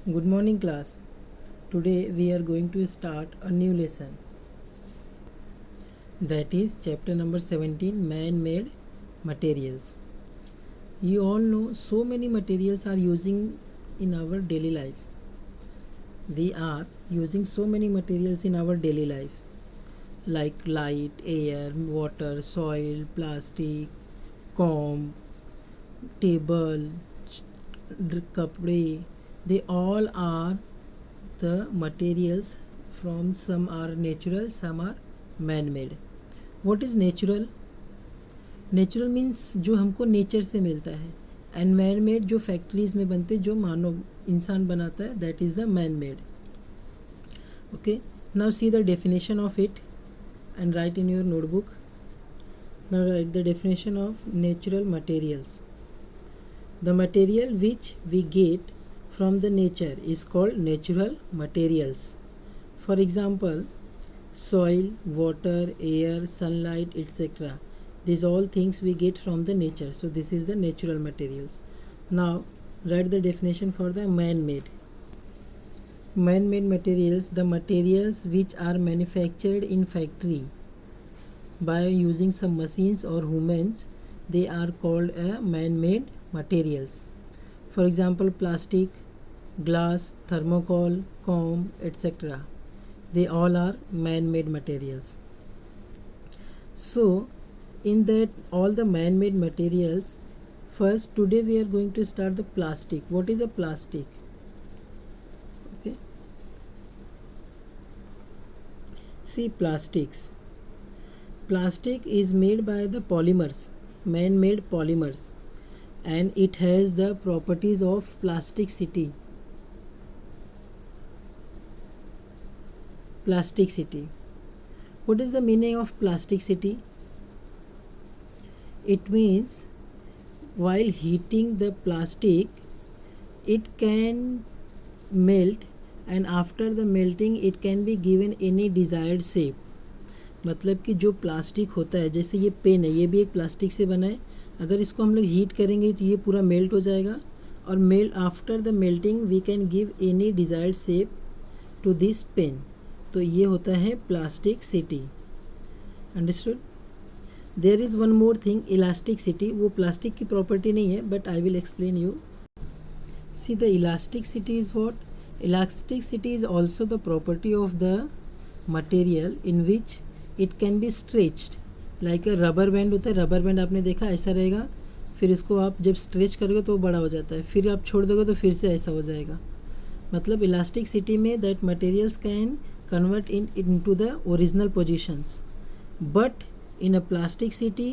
Good morning, class. Today we are going to start a new lesson, that is chapter number 17, Man Made Materials. You all know so many materials are using in our daily life. We are using so many materials in our daily life, like light, air, water, soil, plastic, comb, table, kapde. They all are the materials. From some are natural, some are man made. What is natural? Natural means जो हमको nature से मिलता है, and man made जो factories में बनते, जो मानव इंसान बनाता है, that is the man made. Okay, now see the definition of it and right in your notebook. Now right the definition of natural materials. The material which we get from the nature is called natural materials. For example, soil, water, air, sunlight, etc. These all things we get from the nature. So this is the natural materials. Now write the definition for the man-made. Man-made materials, the materials which are manufactured in factory by using some machines or humans, they are called a man-made materials. For example, plastic, glass, thermocol, comb, etc. They all are man-made materials. So in that all the man-made materials, first today we are going to start the plastic. What is a plastic? Okay, see, plastic is made by the polymers, man-made polymers, and it has the properties of plasticity. What is the meaning of plasticity? It means while heating the plastic, it can melt, and after the melting it can be given any desired shape. मतलब कि जो plastic होता है, जैसे ये pen है, ये भी एक प्लास्टिक से बना है. अगर इसको हम लोग हीट करेंगे तो ये पूरा मेल्ट हो जाएगा, और melt after the melting we can give any desired shape to this pen. तो ये होता है plasticity. Understood? There is one more thing, elasticity. वो प्लास्टिक की प्रॉपर्टी नहीं है, but I will explain you. See, the elasticity is what? Elasticity is also the property of the material in which it can be stretched. Like a rubber band होता है. Rubber band आपने देखा ऐसा रहेगा, फिर इसको आप जब स्ट्रेच करोगे तो वो बड़ा हो जाता है, फिर आप छोड़ दोगे तो फिर से ऐसा हो जाएगा. मतलब इलास्टिसिटी में that materials can convert into the original positions, but in a plasticity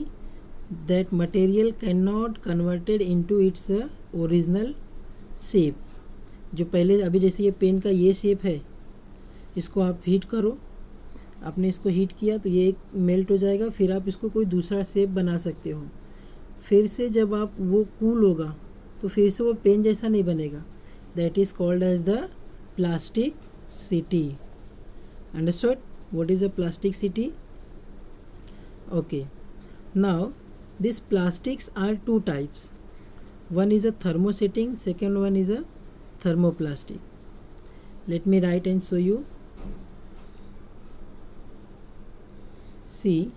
that material cannot converted into its original shape. जो पहले अभी जैसे ये पेन का ये शेप है, इसको आप हीट करो, आपने इसको हीट किया तो ये एक मेल्ट हो जाएगा, फिर आप इसको कोई दूसरा शेप बना सकते हो. फिर से जब आप वो कूल होगा तो फिर से वो पेन जैसा नहीं बनेगा. That is called as the plasticity. Understood? What is a plasticity? Okay, now these plastics are two types. One is a thermosetting, second one is a thermoplastic. Let me write and show you. See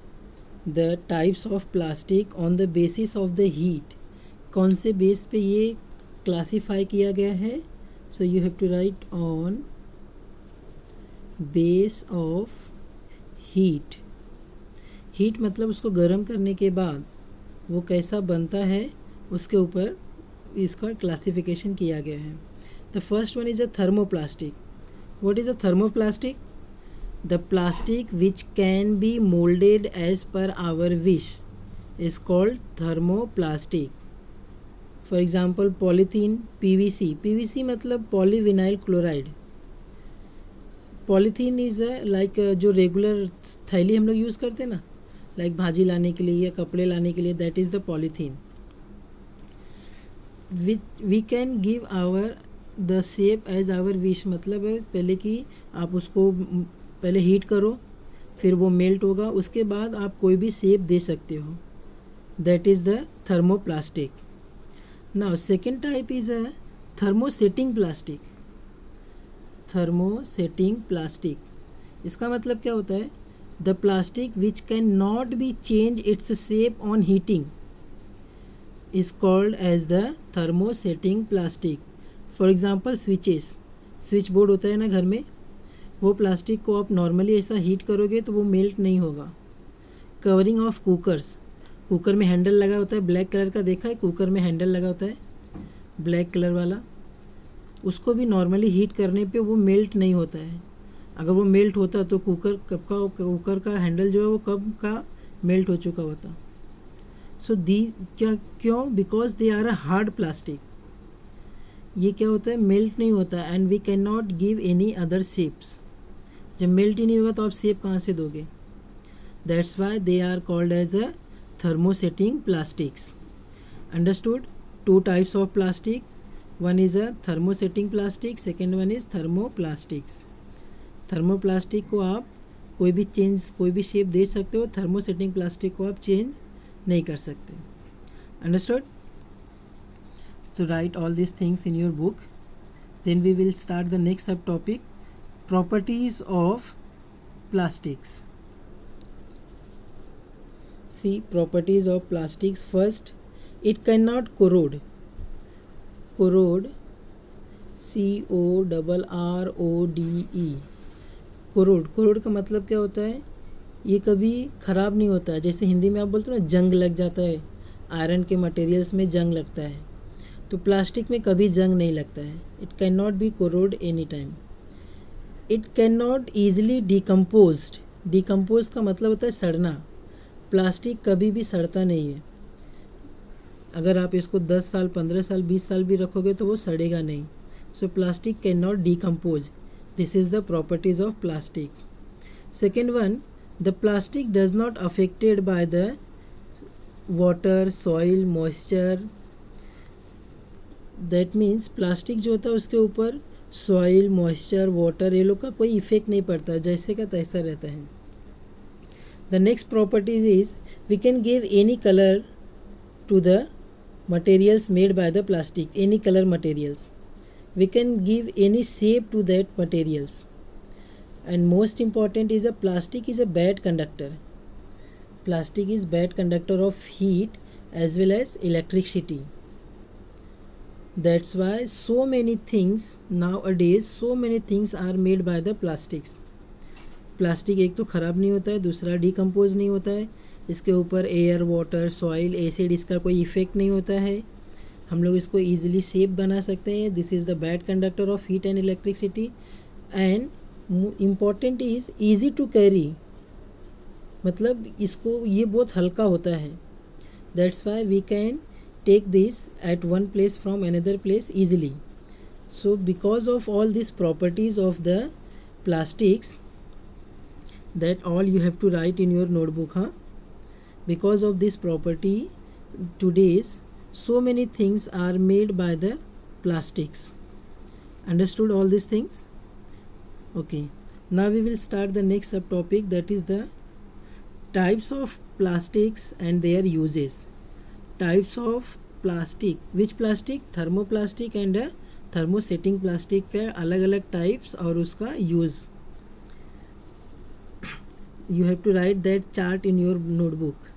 the types of plastic on the basis of the heat. कौन से base पे ये classify किया गया है? So you have to write on base of heat. Heat मतलब उसको गर्म करने के बाद वो कैसा बनता है, उसके ऊपर इसका क्लासिफिकेशन किया गया है. The first one is a thermoplastic. What is a thermoplastic? The plastic which can be moulded as per our wish is called thermoplastic. For example polythene, PVC. PVC मतलब polyvinyl chloride. Polythene is like जो regular थैली हम लोग use करते हैं ना, like भाजी लाने के लिए या कपड़े लाने के लिए, that is the polythene. We can give our the shape as our wish. मतलब है पहले कि आप उसको पहले हीट करो, फिर वो मेल्ट होगा, उसके बाद आप कोई भी शेप दे सकते हो. That is the thermoplastic. Now second type is a thermosetting plastic. Thermosetting plastic. इसका मतलब क्या होता है? The plastic which can not be change its shape on heating is called as the thermosetting plastic. For example switch board होता है ना घर में, वो प्लास्टिक को आप नॉर्मली ऐसा हीट करोगे तो वो मेल्ट नहीं होगा। कवरिंग ऑफ कुकर में हैंडल लगा होता है, ब्लैक कलर का देखा है, कुकर में हैंडल लगा होता है ब्लैक कलर वाला, उसको भी नॉर्मली हीट करने पे वो मेल्ट नहीं होता है। अगर वो मेल्ट होता तो कुकर का हैंडल जो है वो कब का मेल्ट हो चुका होता। सो क्यों? Because they are a hard plastic. ये क्या होता है? मेल्ट नहीं होता and we can not give any other shapes. जब मेल्ट ही नहीं होगा तो आप शेप कहाँ से दोगे? That's why they are called as a thermosetting plastics. Understood? Two types of plastic. One is a thermosetting plastic, second one is thermoplastics. Thermoplastic को आप कोई भी शेप दे सकते हो, थर्मोसेटिंग प्लास्टिक को आप चेंज नहीं कर सकते। Understood? So write all this things in your book, then we will start the next sub topic, properties of plastics. See, properties of plastics. First, it cannot corrode. CORRODE. corrode का मतलब क्या होता है? ये कभी ख़राब नहीं होता है। जैसे हिंदी में आप बोलते हो ना, जंग लग जाता है, आयरन के मटेरियल्स में जंग लगता है, तो प्लास्टिक में कभी जंग नहीं लगता है. It can not B corrode any time. It can not easily decompose का मतलब होता है सड़ना. प्लास्टिक कभी भी सड़ता नहीं है. अगर आप इसको 10 साल 15 साल 20 साल भी रखोगे तो वो सड़ेगा नहीं. सो plastic can not decompose. This is the properties of plastics. Second one, the plastic does not affected by the water, soil, moisture. That means plastic जो होता है उसके ऊपर सॉइल, मॉइस्चर, वाटर, ये लोग का कोई इफेक्ट नहीं पड़ता, जैसे का तैसा रहता है. The next property is we can give any color to the materials made by the plastic, any color materials. We can give any shape to that materials. And most important is a plastic is a bad conductor. Plastic is bad conductor of heat as well as electricity. That's why so many things nowadays, so many things are made by the plastics. Plastic एक तो ख़राब नहीं होता है, दूसरा decompose नहीं होता है, इसके ऊपर एयर, वाटर, सॉइल, एसिड, इसका कोई इफ़ेक्ट नहीं होता है. हम लोग इसको ईजिली शेप बना सकते हैं. This is the bad conductor of heat and electricity. And important is easy to carry, मतलब इसको ये बहुत हल्का होता है. That's why we can take this at one place from another place easily. So because of all this properties of the plastics, that all you have to write in your notebook, because of this property today's so many things are made by the plastics. Understood all these things? Okay, now we will start the next subtopic, that is the types of plastics and their uses. Types of plastic. Which plastic? Thermoplastic and thermosetting plastic का अलग अलग types और उसका use. You have to write that chart in your notebook.